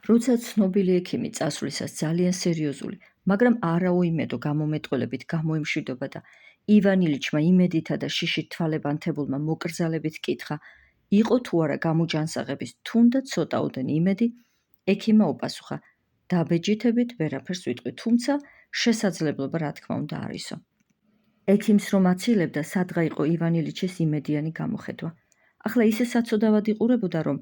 როცა ცნობილი ექიმი წასვლისას ძალიან სერიოზული, მაგრამ არაუიმედო გამომეტყველებით გამოემშვიდობა და ივან ილიჩმა იმედითა და შიშით თვალებანთებულმა მოკრძალებით კითხა, იყო თუ არა გამოჯანსაღების თუნდაც ცოტაოდენი იმედი, ექიმმა უპასუხა, დაბეჯითებით ვერაფერს ვიტყვი, თუმცა შესაძლებლობა რა თქმა უნდა არისო. ექიმს რომ აცილებდა, სადღა იყო ივან ილიჩის იმედიანი გამოხედვა. ახლა ისე საცოდავად იყურებოდა, რომ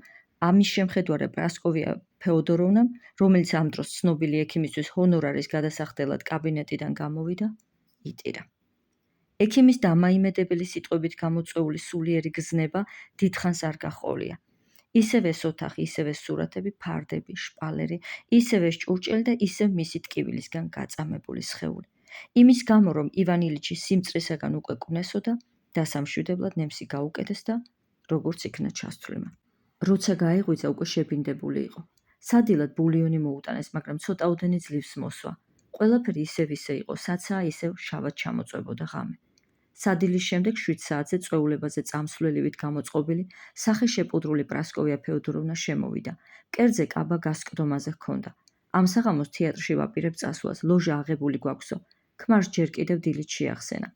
ამის შემხედვარე პრასკოვია ფეოდოროვნამ, რომელიც ამ დროს ცნობილი ექიმისთვის ჰონორარის გადასახდელად კაბინეტიდან გამოვიდა, იტირა. ექიმის დამაიმედებელი სიტყვებით გამოწვეული სულიერი გზნება დიდხანს არ გაჰყოლია. ისევ ეს ოთახი, ისევ ეს სურათები, ფარდები, შპალერი, ისევ ეს ჭურჭელი და ისევ მისი ტკივილისგან გაწამებული სხეული. იმის გამო, რომ ივან ილიჩი სიმწრისაგან უკვე კვნესოდა, დასამშვიდებლად ნემსი გაუკეთეს და როგორც იქნა ჩასთვლიმა. როცა გაეღვიძა, უკვე შებინდებული იყო. სადილად ბულიონი მოუტანეს, მაგრამ ცოტაოდენი ძლივს მოსვა. ყველაფერი ისე იყო, საცაა ისევ შავად ჩამოწვებოდა ღამე. სადილის შემდეგ 7 საათზე წვეულებაზე წამსვლელივით გამოწყობილი, სახე შეპუდრული პრასკოვია ფეოდოროვნა შემოვიდა. კერძე კაბა გასკდომაზე ჰქონდა. ამ საღამოს თეატრში ვაპირებ წასვლას, ლოჟა აღებული გვაქვსო. ქმარს ჯერ კიდევ დილით შეახსენა.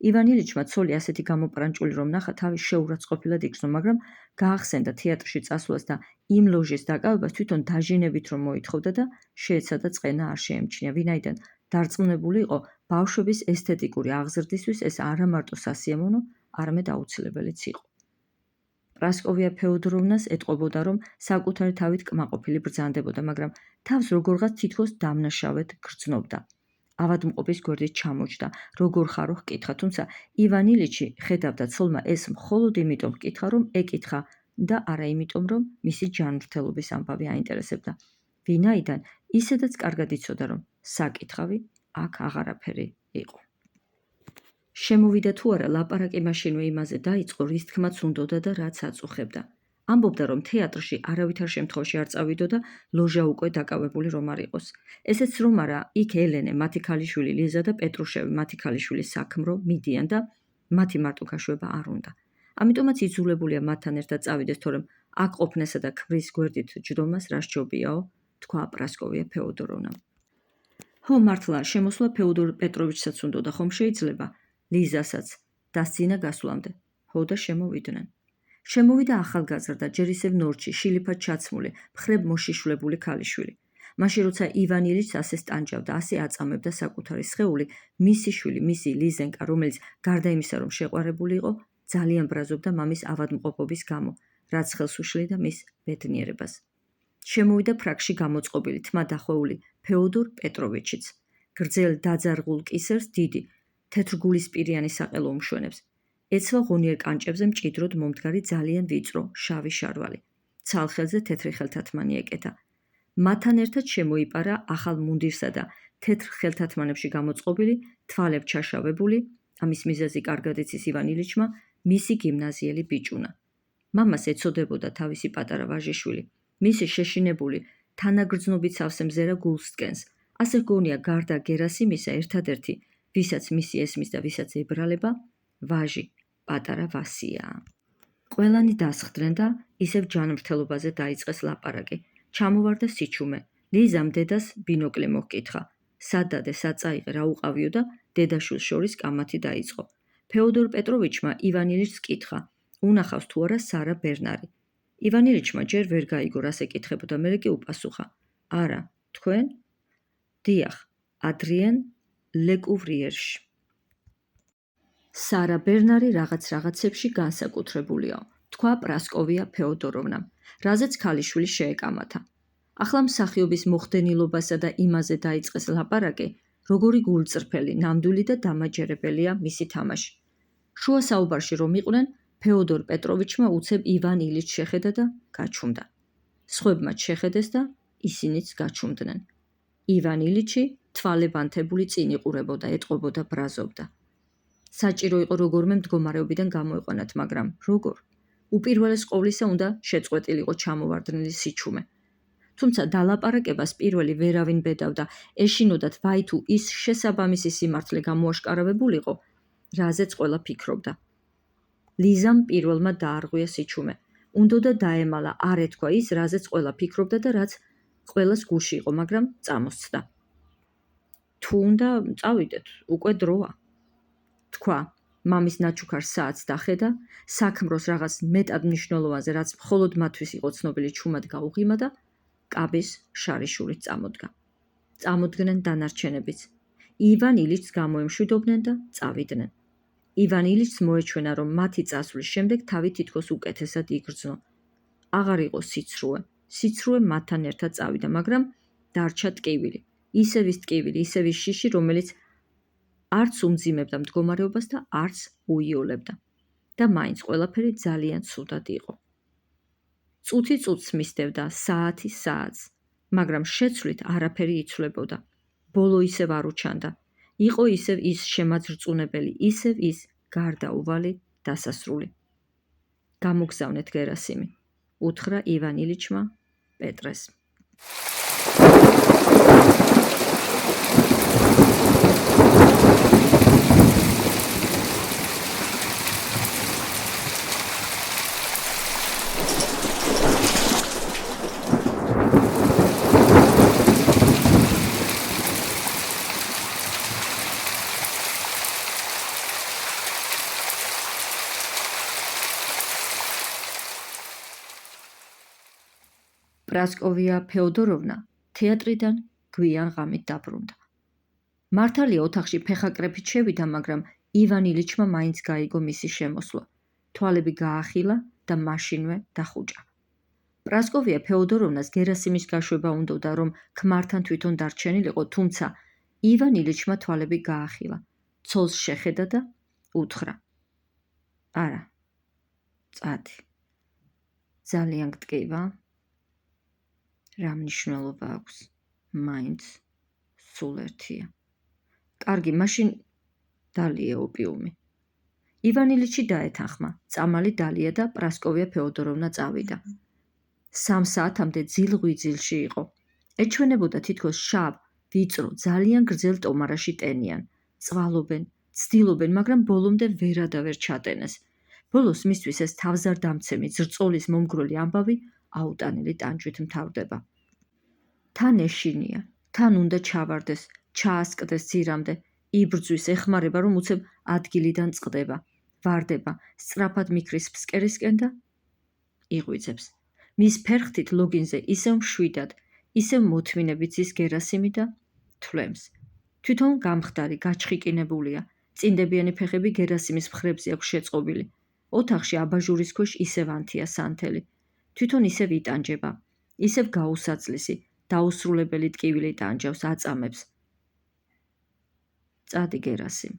ივან ილიჩმა ცოლი ასეთი გამოპრანჭული რომ ნახა, თავი შეურაცხყოფილად იგრძნო, მაგრამ გაახსენდა თეატრში წასვლას და იმ ლოჟის დაკავებას თვითონ დაჟინებით რომ მოითხოვდა და შეეცადა წყენა არ შეემჩნია, ვინაიდან დარწმუნებული იყო, ბავშვების ესთეტიკური აღზრდისთვის ეს არა მარტო სასიამოვნო, არამედ აუცილებელიც იყო. პრასკოვია ფეოდოროვნას ეტყობოდა, რომ საკუთარი თავით კმაყოფილი ბრძანდებოდა, მაგრამ თავს როგორღაც თითქოს დამნაშავედ გრძნობდა. ავადმყოფის გვერდით ჩამოჯდა, როგორ ხარო ჰკითხა, თუმცა ივან ილიჩი ხედავდა ცოლმა ეს მხოლოდ იმიტომ ჰკითხა, რომ ეკითხა და არა იმიტომ, რომ მისი ჯანმრთელობის ამბავი აინტერესებდა. ვინაიდან ისედაც კარგად იცოდა, რომ საკითხავი აქ აღარაფერი იყო. შემოვიდა თუ არა, ლაპარაკი მაშინვე იმაზე დაიწყო, რის თქმაც უნდოდა და რაც აწუხებდა. ამბობდა, რომ თეატრში არავითარ შემთხვევაში არ წავიდო და ლოჟა უკვე დაკავებული რომ არ იყოს. ესეც რომ არა, იქ ელენე, მათი ქალიშვილი ლიზა და პეტრუშევი, მათი ქალიშვილი საქმრო მიდიან და მათი მარტო გაშვება არ უნდა. ამიტომაც იძულებულია მათთან ერთად წავიდეს, თორემ აქ ყოფნესა და ქმრის გვერდით ჯდომას რა სჯობიაო, თქვა პრასკოვია ფეოდოროვნამ. ხო, მართლა, შემოსვლა ფეოდორ პეტროვიჩსაც უნდოდა, ხომ შეიძლება? ლიზასაც დასცინა გასვლამდე. ხო და შემოვიდნენ. შემოვიდა ახალგაზრდა, ჯერ ისევ ნორჩი, შილიფად ჩაცმული, მხრებ მოშიშვლებული ქალიშვილი. მაშინ როცა ივან ილიჩს ასე სტანჯავდა, ასე აწამებდა საკუთარი სხეული, მისი შვილი, მისი ლიზენკა, რომელიც გარდა იმისა, რომ შეყვარებული იყო, ძალიან ბრაზობდა მამის ავადმყოფობის გამო, რაც ხელს უშლიდა მის ბედნიერებას. შემოვიდა ფრაკში გამოწყობილი, თმა დახვეული ფეოდორ პეტროვიჩიც. გრძელ დაძარღულ კისერს დიდი, თეთრგულისპირიანი საყელო უმშვენებს. ეცვა ღონიერ კანჭებზე მჭიდროდ მომდგარი ძალიან ვიწრო, შავი შარვალი. ცალხელზე თეთრი ხელთათმანი ეკეთა. მათთან ერთად შემოიპარა ახალ მუნდირსა და თეთრ ხელთათმანებში გამოწყობილი, თვალებ ჩაშავებული, ამის მიზეზი კარგად იცის ივან ილიჩმა, მისი გიმნაზიელი ბიჭუნა. მამას ეცოდებოდა თავისი პატარა ვაჟიშვილი. მისი შეშინებული, თანაგრძნობით სავსე მზერა გულს სკენს. ასე ჰგონია გარდა გერასიმისა ერთადერთი, ვისაც მისი ესმის და ვისაც ებრალება, ვაჟი, პატარა ვასიაა. ყველანი დასხდნენ და ისევ ჯანმრთელობაზე დაიწყეს ლაპარაკი. ჩამოვარდა სიჩუმე. ლიზამ დედას ბინოკლი მოჰკითხა. სად დადე, სად წაიღე, რა უყავიო და დედაშვილს შორის კამათი დაიწყო. ფეოდორ პეტროვიჩმა ივან ილიჩს კითხა, უნახავს თუ არა სარა ბერნარი. ივან ილიჩმა ჯერ ვერ გაიგო, რას ეკითხებოდა, მერე კი უპასუხა. არა, თქვენ? დიახ, ადრიენ ლეკუვრიერში. სარა ბერნარი რაღაცებში განსაკუთრებულიო, თქვა პრასკოვია ფეოდოროვნამ, რაზეც ქალიშვილი შეეკამათა. ახლა მსახიობის მოხდენილობასა და იმაზე დაიწყეს ლაპარაკი, როგორი გულწრფელი, ნამდვილი და დამაჯერებელია მისი თამაში. შუა საუბარში რომ იყვნენ, ფეოდორ პეტროვიჩმა უცებ ივან ილიჩს შეხედა და გაჩუმდა. სხვებმაც შეხედეს და ისინიც გაჩუმდნენ. ივან ილიჩი თვალებანთებული წინ იყურებოდა, ეტყობოდა, ბრაზობდა. საჭირო იყო როგორმე მდგომარეობიდან გამოეყვანათ, მაგრამ როგორ? უპირველეს ყოვლისა უნდა შეწყვეტილიყო ჩამოვარდნილი სიჩუმე. თუმცა დალაპარაკებას პირველი ვერავინ ბედავდა, ეშინოდათ ვაი თუ ის შესაბამისი სიმართლე გამოაშკარავებულიყო, რაზეც ყველა ფიქრობდა. ლიზამ პირველმა დაარღვია სიჩუმე. უნდოდა დაემალა, არ ეთქვა ის, რაზეც ყველა ფიქრობდა და რაც ყველას გულში იყო, მაგრამ წამოსცდა. თუ უნდა წავიდეთ, უკვე დროა. თქვა, მამის ნაჩუქარ საათს დახედა, საქმროს რაღაც მეტად მნიშვნელოვანზე, რაც მხოლოდ მათთვის იყო ცნობილი ჩუმად გაუღიმა და კაბის შარიშურით წამოდგა. წამოდგნენ დანარჩენებიც. ივან ილიჩს გამოემშვიდობდნენ და წავიდნენ. ივან ილიჩს მოეჩვენა, რომ მათი წასვლის შემდეგ თავი თითქოს უკეთესად იგრძნო. აღარ იყო სიცრუე მათთან ერთად წავიდა, მაგრამ დარჩა ტკივილი. ისევ ის ტკივილი, ისევ ის შიში, რომელიც არც უმძიმებდა მდგომარეობას და არც უიოლებდა. და მაინც ყველაფერი ძალიან ცუდად იყო. წუთი წუთს მისდევდა, საათი საათს, მაგრამ შეცვლით არაფერი იცვლებოდა. ბოლო ისევ არ უჩანდა. იყო ისევ ის შემაძრწუნებელი, ისევ ის გარდაუვალი დასასრული. გამოგზავნეთ გერასიმი, უთხრა ივან ილიჩმა პეტრეს. პრასკოვია ფეოდოროვნა თეატრიდან გვიან ღამით დაბრუნდა. მართალია ოთახში ფეხაკრეფით შევიდა, მაგრამ ივან ილიჩმა მაინც გაიგო მისი შემოსვლა. თვალები გაახილა და მაშინვე დახუჭა. პრასკოვია ფეოდოროვნას გერასიმის გაშვება უნდოდა, რომ ქმართან თვითონ დარჩენილიყო, თუმცა ივან ილიჩმა თვალები გაახილა. ცოლს შეხედა და უთხრა: არა, წადი. ძალიან გტკივა? რა მნიშვნელობა აქვს? მაინც სულ ერთია. კარგი, მაშინ დალია ოპიუმი. ივან ილიჩი დაეთანხმა, წამალი დალია და პრასკოვია ფეოდოროვნა წავიდა. 3 საათამდე ძილღვიძილში იყო. ეჩვენებოდა თითქოს შავ, ვიწრო, ძალიან გრძელ ტომარაში ტენიან. წვალობენ, ცდილობენ, მაგრამ ბოლომდე ვერადავერ ჩატენეს. ბოლოს მისთვის ეს თავზარდამცემი, ზრწოლის მომგვრელი ამბავი აუტანელი ტანჯვით მთავრდება. თან ეშინია, თან უნდა ჩავარდეს, ჩაასკდეს ძირამდე, იბრძვის, ეხმარება, რომ უცებ ადგილიდან წყდება, ვარდება, სწრაფად მიქრის ფსკერისკენ და იღვიძებს. მის ფერხთით ლოგინზე ისევ მშვიდად, ისევ მოთმინებით ზის გერასიმი და თვლემს. თვითონ გამხდარი, გაჩხიკინებულია, წინდებიანი ფეხები გერასიმის მხრებზე აქვს შეწყობილი. ოთახში აბაჟურის ქვეშ ისევ ანთია სანთელი. თვითონ ისევ იტანჯება, ისევ გაუსაძლისი, დაუსრულებელი ტკივილი ტანჯავს, აწამებს. წადი გერასიმ,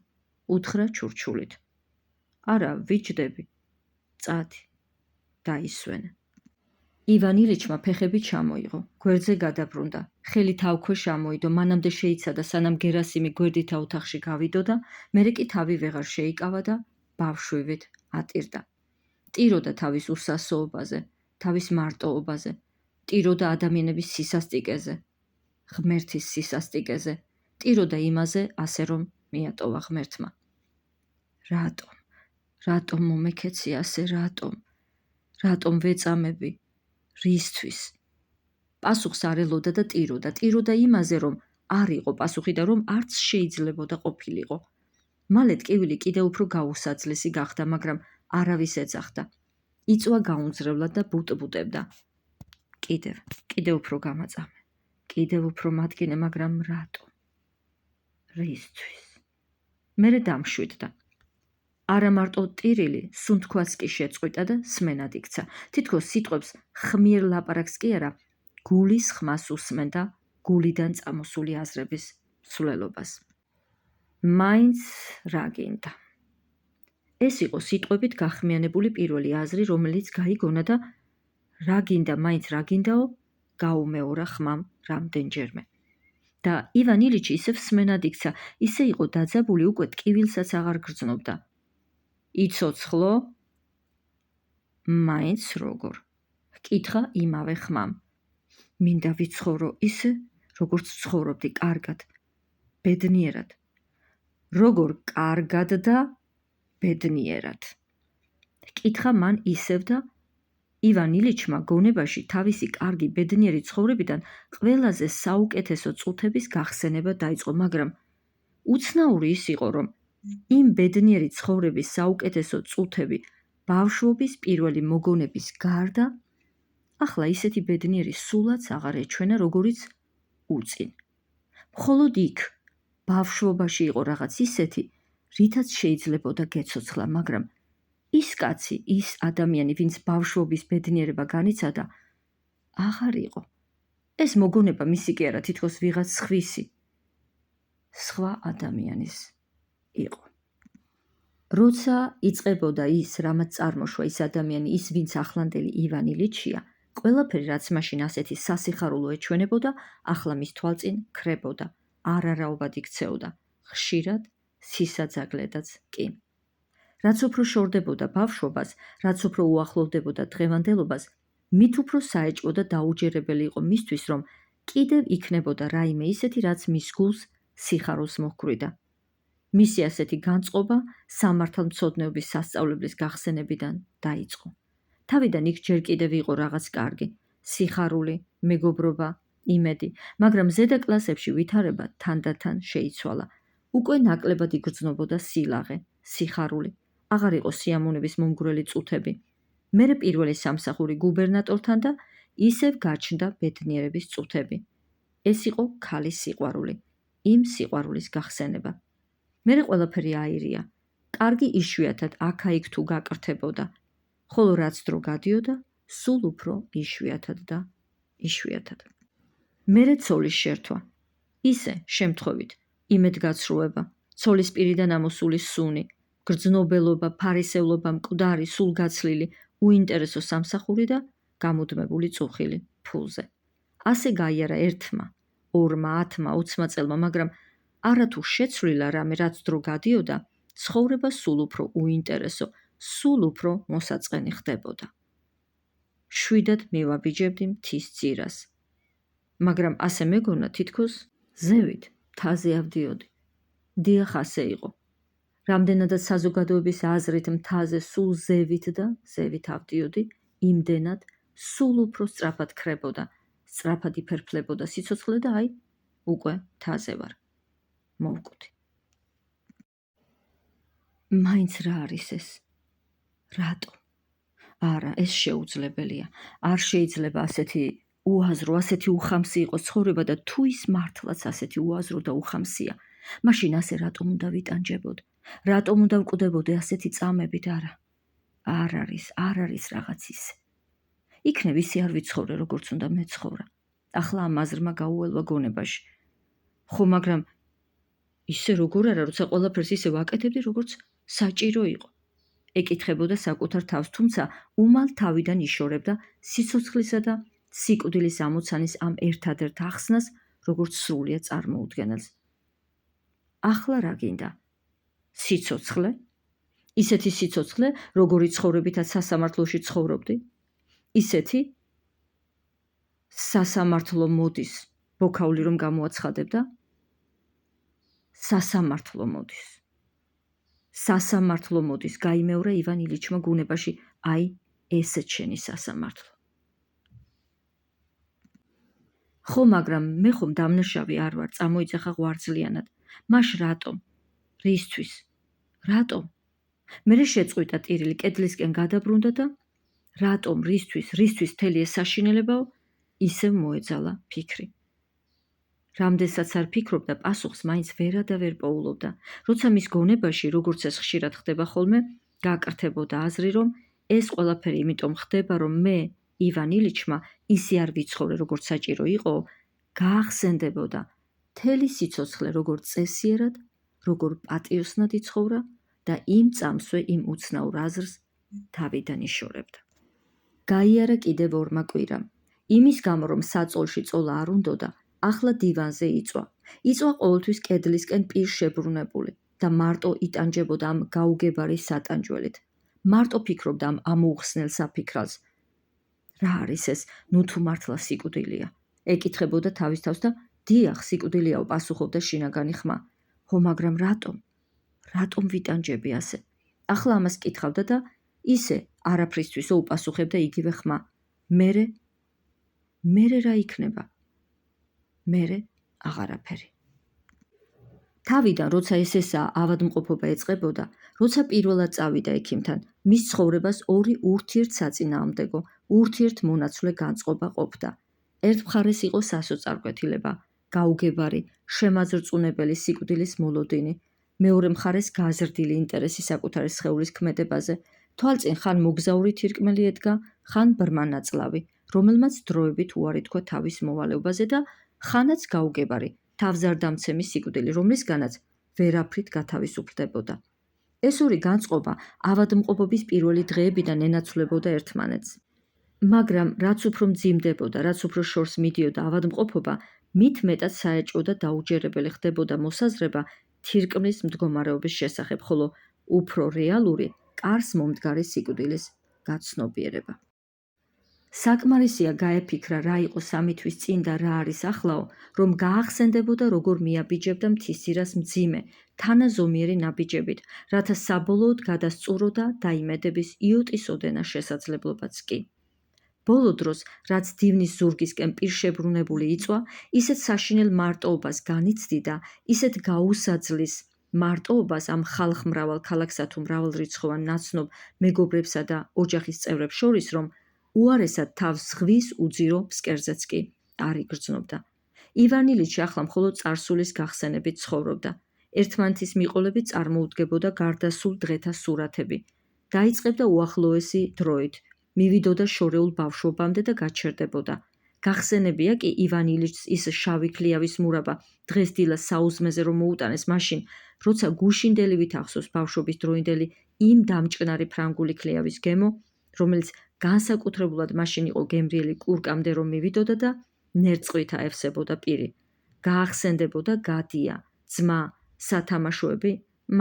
უთხრა ჩურჩულით. არა, ვიჯდები. წადი. დაისვენა. ივან ილიჩმა ფეხები ჩამოიღო, გვერდზე გადაბრუნდა, ხელი თავქვეშ ამოიდო, მანამდე შეიცადა, სანამ გერასიმი გვერდითა ოთახში გავიდო და მერე კი თავი ვეღარ შეიკავა და ბავშვივით ატირდა. ტიროდა თავის უსასოობაზე, თავის მარტოობაზე, ტიროდა ადამიანების სისასტიკეზე, ღმერთის სისასტიკეზე, ტიროდა იმაზე, ასე რომ მიატოვა ღმერთმა. რატომ მომექეცი ასე, რატომ ვეწამები, რისთვის? პასუხს არ ელოდა და ტიროდა იმაზე, რომ არ იყო პასუხი და რომ არც შეიძლებოდა ყოფილიყო. მალე ტკივილი კიდევ უფრო გაუსაძლისი გახდა, მაგრამ არავის ეძახდა. იწვა გაუნձრევლად და ბუტბუტებდა. კიდევ უფრო გამაწამე, კიდევ უფრო მადგინე, მაგრამ რატომ? რისთვის? მერე დამშვიდდა. არა მარტო ტირილი, სუნთქვაც კი შეწყვიტა და სმენად იქცა. თითქოს სიტყვებს ხმიერ ლაპარაკს კი არა, გულის ხმას უსმენდა გულიდან წამოსული აზრების მსვლელობას. მაინც რა გინდა? ეს იყო სიტყვებით გახმიანებული პირველი აზრი, რომელიც გაიგონა და მაინც რა გინდაო, გაუმეორა ხმამ რამდენჯერმე. და ივან ილიჩი ისევ სმენად იქცა, ისე იყო დაძაბული, უკვე ტკივილსაც აღარ გრძნობდა. იცოცხლო? მაინც როგორ? ჰკითხა იმავე ხმამ. მინდა ვიცხოვრო ისე, როგორც ცხოვრობდი, კარგად, ბედნიერად. როგორ კარგად და ბედნიერად? ჰკითხა მან ისევ და ივან ილიჩმა გონებაში თავისი კარგი ბედნიერი ცხოვრებიდან ყველაზე საუკეთესო წუთების გახსენება დაიწყო, მაგრამ უცნაური ის იყო, რომ იმ ბედნიერი ცხოვრების საუკეთესო წუთები ბავშვობის პირველი მოგონების გარდა ახლა ისეთი ბედნიერი სულაც აღარ ეჩვენა, როგორიც უწინ. მხოლოდ იქ ბავშვობაში იყო რაღაც ისეთი, რითაც შეიძლებოდა გეცოცხლა, მაგრამ ის კაცი, ის ადამიანი, ვინც ბავშვობის ბედნიერება განიცადა, აღარ იყო. ეს მოგონება მისი კი არა, თითქოს ვიღაც სხვისი, სხვა ადამიანის იყო. როცა იწყებოდა ის, რამაც წარმოშვა ის ადამიანი, ის ვინც ახლანდელი ივან ილიჩია, ყველაფერი, რაც მაშინ ასეთი სასიხარულო ეჩვენებოდა, ახლა მის თვალწინ ქრებოდა, არარაობად იქცეოდა, ხშირად სისაძაგლედაც კი. რაც უფრო შორდებოდა ბავშვობას, რაც უფრო უახლოვდებოდა დღევანდელობას, მით უფრო საეჭვო და დაუჯერებელი იყო მისთვის, რომ კიდევ იქნებოდა რაიმე ისეთი, რაც მის გულს სიხარულს მოჰქვრიდა. მისი ასეთი განწყობა სამართალმცოდნეობის სასწავლებლის გახსენებიდან დაიწყო. თავიდან იქ ჯერ კიდევ იყო რაღაც კარგი, სიხარული, მეგობრობა, იმედი, მაგრამ ზედა კლასებში ვითარება თანდათან შეიცვალა. უკვე ნაკლებად იგრძნობოდა სილაღე, სიხარული, აღარ იყო სიამოვნების მომგვრელი წუთები. მერე პირველი სამსახური გუბერნატორთან და ისევ გაჩნდა ბედნიერების წუთები. ეს იყო ქალის სიყვარული, იმ სიყვარულის გახსენება. მერე ყველაფერი აირია, კარგი იშვიათად აქა-იქ თუ გაკრთებოდა, ხოლო რაც დრო გადიოდა, სულ უფრო იშვიათად და იშვიათად. მერე ცოლის შერთვა, ისე შემთხვევით, იმედგაცრუება, ცოლის პირიდან ამოსული სუნი, გრძნობელობა, ფარისევლობა, მკვდარი, სულგაცლილი, უინტერესო სამსახური და გამუდმებული წუხილი ფულზე. ასე გაიარა ერთმა, ორმა, 10-მა, 20 წელმა, მაგრამ არათუ შეცვლილა რამე, რაც დრო გადიოდა, ცხოვრება სულ უფრო უინტერესო, სულ უფრო მოსაწყენი ხდებოდა. შვიდად მივაბიჯებდი მთის ძირას. მაგრამ ასე მეგონა, თითქოს ზევით მთაზე ავდიოდი. დიახ, ასე იყო. რამდენადაც საზოგადოების აზრით მთაზე სულ ზევით და ზევით ავდიოდი, იმდენად სულ უფრო სწრაფად ქრებოდა, სწრაფად იფერფლებოდა სიცოცხლე და აი, უკვე მთაზე ვარ. მოვკვდი. მაინც რა არის ეს? რატო? არა, ეს შეუძლებელია. არ შეიძლება ასეთი უაზრო, ასეთი უხამსი იყოს ცხოვრება და თუ ის მართლაც ასეთი უაზრო და უხამსია, მაშინ ასე რატომ უნდა ვიტანჯებოდ? რატომ უნდა ვკვდებოდე ასეთი წამებით? არ არის რაღაც ისე. იქნებ ისე არ ვიცხოვრე, როგორც უნდა მეცხოვრა. ახლა ამ აზრმა გაუელვა გონებაში. ხო, მაგრამ ისე როგორ არა, როცა ყველაფერს ისე ვაკეთებდი, როგორც საჭირო იყო. ეკითხებოდა საკუთარ თავს, თუმცა უმალ თავიდან იშორებდა სიცოცხლისა და სიკვდილის ამოცანის ამ ერთადერთ ახსნას, როგორც სრულიად წარმოუდგენელს. ახლა რა გინდა? სიცოცხლე? ისეთი სიცოცხლე, როგორი ცხოვრებითაც სასამართლოში ცხოვრობდი? ისეთი სასამართლო მოდის, ბოქაული რომ გამოაცხადებდა? სასამართლო მოდის. სასამართლო მოდის, გაიმეორა ივან ილიჩმა გუნებაში, აი, ესეც შენი სასამართლო. ხო, მაგრამ მე ხომ დამნაშავე არ ვარ, წამოიძახა ღვარძლიანად. მაშ რატომ? რისთვის? რატომ? მერე შეწყვიტა ტირილი, კედლისკენ გადაბრუნდა და რატომ, რისთვის მთელი ეს საშინელებაო? ისევ მოეძალა ფიქრი. რამდენსაც არ ფიქრობდა, პასუხს მაინც ვერა და ვერ პოულობდა. როცა მის გონებაში, როგორც ეს ხშირად ხდება ხოლმე, გაკრთებოდა აზრი, რომ ეს ყველაფერი იმიტომ ხდება, რომ მე, ივან ილიჩმა, ისე არ ვიცხოვრე, როგორც საჭირო იყო, გაახსენდებოდა მთელი სიცოცხლე, როგორ წესიერად, როგორ პატიოსნად იცხოვრა და იმ წამსვე იმ უცნაურ აზრს თავიდან იშორებდა. გაიარა კიდევ ორმა კვირამ. იმის გამო, რომ საწოლში წოლა არ უნდოდა, ახლა დივანზე იწვა. იწვა ყოველთვის კედლისკენ პირ შებრუნებული და მარტო იტანჯებოდა ამ გაუგებარი სატანჯველით. მარტო ფიქრობდა ამ ამოუხსნელ საფიქრალს. რა არის ეს? ნუ თუ მართლა სიკვდილია. ეკითხებოდა თავის თავს და დიახ, სიკვდილიაო, პასუხობდა შინაგანი ხმა. ხო, მაგრამ რატომ? რატომ ვიტანჯები ასე? ახლა ამას კითხავდა და ისე არაფრისთვის უპასუხებდა იგივე ხმა. მერე რა იქნება? მერე აღარაფერი. თავიდან, როცა ეს ესაა ავადმყოფობა ეწყებოდა, როცა პირველად წავიდა ექიმთან, მის ცხოვრებას ორი ურთიერთსაწინააღმდეგო, ურთიერთმონაცვლე განწყობა ყოფდა. ერთ მხარეს იყო სასოწარკვეთილება, გაუგებარი, შემაძრწუნებელი სიკვდილის მოლოდინი, მეორე მხარეს გაზრდილი ინტერესი საკუთარი სხეულის ქმედებაზე, თვალწინ ხან მოგზაური თირკმელი ედგა, ხან ბრმა ნაწლავი, რომელმაც დროებით უარი თქვა თავის მოვალეობაზე და ხანაც გაუგებარი, თავზარდამცემი სიკვდილი, რომლისგანაც ვერაფრით გათავისუფლდებოდა. ეს ორი განწყობა ავადმყოფობის პირველი დღეებიდან ენაცვლებოდა ერთმანეთს. მაგრამ რაც უფრო მძიმდებოდა, რაც უფრო შორს მიდიოდა ავადმყოფობა, მით მეტად საეჭვო და დაუჯერებელი ხდებოდა მოსაზრება თირკმლის მდგომარეობის შესახებ, ხოლო უფრო რეალური კარს მომდგარი სიკვდილის გაცნობიერება. საკმარისია გაეფიქრა რა იყო 3 თვის წინ და რა არის ახლაო, რომ გაახსენდებოდა როგორ მიაბიჯებდა მთისძირას მძიმე, თანაზომიერი ნაბიჯებით, რათა საბოლოოდ გადასწუროდა დაიმედების იოტის ოდენა შესაძლებლობაც კი. ბოლო დროს, რაც დივნის ზურგისკენ პირშებრუნებული იწვა, ისეთ საშინელ მარტოობას განიცდიდა, ისეთ გაუსაძლის მარტოობას ამ ხალხმრავალ ქალაქსა თუ მრავალრიცხოვან ნაცნობ მეგობრებსა და ოჯახის წევრებს შორის, რომ უარესად თავს ზღვის უძირო ფსკერზეც კი არ იგრძნობდა. ივან ილიჩი ახლა მხოლოდ წარსულის გახსენებით ცხოვრობდა. ერთმანეთის მიყოლებით წარმოუდგებოდა გარდასულ დღეთა სურათები. დაიწყებდა უახლოესი დროით, მივიდოდა შორეულ ბავშვობამდე და გაჩერდებოდა. გახსენებია კი ივან ილიჩს ის შავი ქლიავის მურაბა დღეს დილას საუზმეზე რომ მოუტანეს მაშინ, როცა გუშინდელივით ახსოვს ბავშვობის დროინდელი იმ დამჭკნარი ფრანგული ქლიავის გემო, რომელიც განსაკუთრებულად მაშინ იყო გემრიელი კურკამდე რომ მივიდოდა და ნერწყვით აევსებოდა პირი. გაახსენდებოდა გადია, ძმა, სათამაშოები,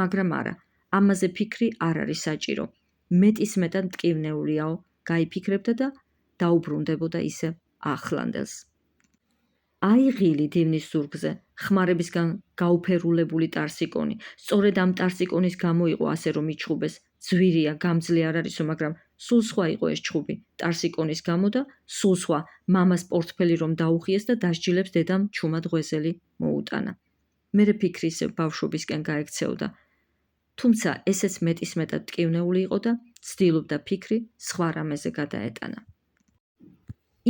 მაგრამ არა, ამაზე ფიქრი არ არის საჭირო. მეტისმეტად მტკივნეულიაო, გაიფიქრებდა და დაუბრუნდებოდა ისე ახლანდელს. აიღილი დივნის ზურგზე, ხმარებისგან გაუფერულებული ტარსიკონი. სწორედ ამ ტარსიკონის გამო იყო ასე რომ იჩხუბეს. ძვირია, გამძლე არ არისო, მაგრამ სულ სხვა იყო ეს ჩხუბი. ტარსიკონის გამო და სულ სხვა მამას პორტფელი რომ დაუხიეს და დასჯილებს დედამ ჩუმად ღვეზელი მოუტანა. მერე ფიქრი ისევ ბავშვობისკენ გაექცეოდა. თუმცა ესეც მეტისმეტად მტკივნეული იყო და ცდილობდა ფიქრი სხვა რამეზე გადაეტანა.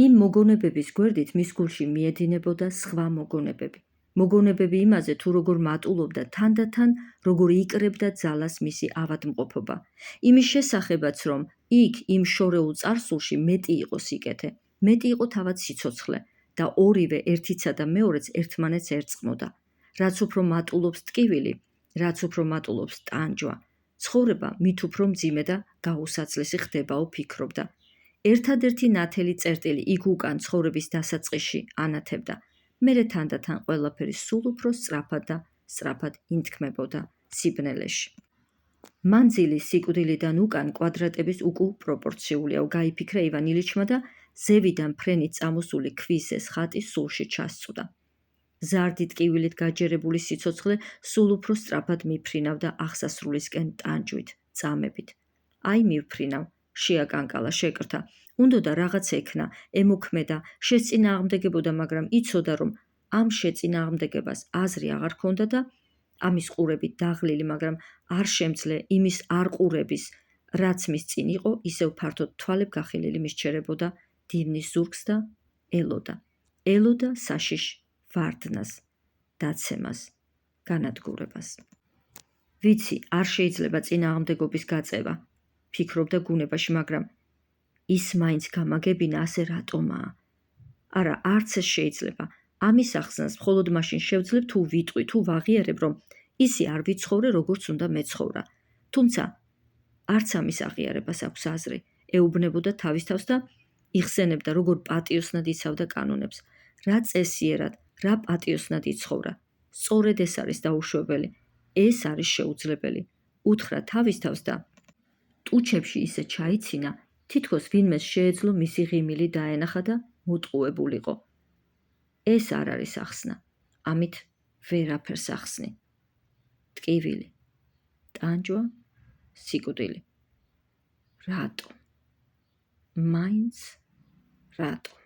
იმ მოგონებების გვერდით მის გულში მიედინებოდა სხვა მოგონებები. მოგონებები იმაზე თუ როგორ მატულობდა თანდათან, როგორ იკრებდა ძალას მისი ავადმყოფობა. იმის შესახებაც რომ იქ იმ შორეულ წარსულში მეტი იყო სიკეთე, მეტი იყო თავად სიცოცხლე და ორივე ერთიცა და მეორეც ერთმანეთს ერწყმოდა. რაც უფრო მატულობს ტკივილი, რაც უფრო მატულობს ტანჯვა, ცხოვრება მით უფრო მძიმე და გაუსაცლესი ხდებაო ფიქრობდა. ერთადერთი ნათელი წერტილი იქ უკან ცხოვრების დასაწყისში ანათებდა. მერე თანდათან ყველაფერი სულ უფრო სწრაფად და სწრაფად ინთქმებოდა სიბნელეში. მანძილი სიკვდილიდან უკან კვადრატების უკუ პროპორციულიაო, გაიფიქრა ივან ილიჩმა და ზევიდან ფრენით წამოსული ქვის ეს ხატი სულში ჩასწვდა. ზარდი ტკივილით გაჯერებული სიცოცხლე სულ უფრო სწრაფად მიფრინავდა აღსასრულისკენ ტანჯვით, წამებით. აი მივფრინავ, შეაკანკალა, შეკრთა, უნდოდა რაღაც ექნა, ემოქმედა, შეწინააღმდეგებოდა, მაგრამ იცოდა, რომ ამ შეწინააღმდეგებას აზრი აღარ ჰქონდა და ამის ყურებით დაღლილი, მაგრამ არ შემძლე იმის არ ყურების, რაც მის წინ იყო, ისევ ფართოდ თვალებ გახილილი მისჩერებოდა დივნის ზურგს და ელოდა საშიშ ვარდნას, დაცემას, განადგურებას. ვიცი, არ შეიძლება წინააღმდეგობის გაწევა, ფიქრობდა გუნებაში, მაგრამ ის მაინც გამაგებინა ასე რატომაა? არა, არც ეს შეიძლება. ამის ახსნას მხოლოდ მაშინ შევძლებ თუ ვიტყვი, თუ ვაღიარებ, რომ ისი არ ვიცხოვრე, როგორც უნდა მეცხოვრა. თუმცა არც ამის აღიარებას აქვს აზრი, ეუბნებოდა თავის თავს და იხსენებდა, როგორ პატიოსნად იცავდა კანონებს. რა წესიერად, რა პატიოსნად იცხოვრა. სწორედ ეს არის დაუშვებელი, ეს არის შეუძლებელი. უთხრა თავის თავს და ტუჩებში ისე ჩაიცინა, თითქოს ვინმეს შეეძლო მისი ღიმილი დაენახა და მოტყუებულიყო. ეს არ არის ახსნა, ამით ვერაფერს ახსნი. ტკივილი, ტანჯვა, სიკვდილი. რატომ? მაინც რატომ?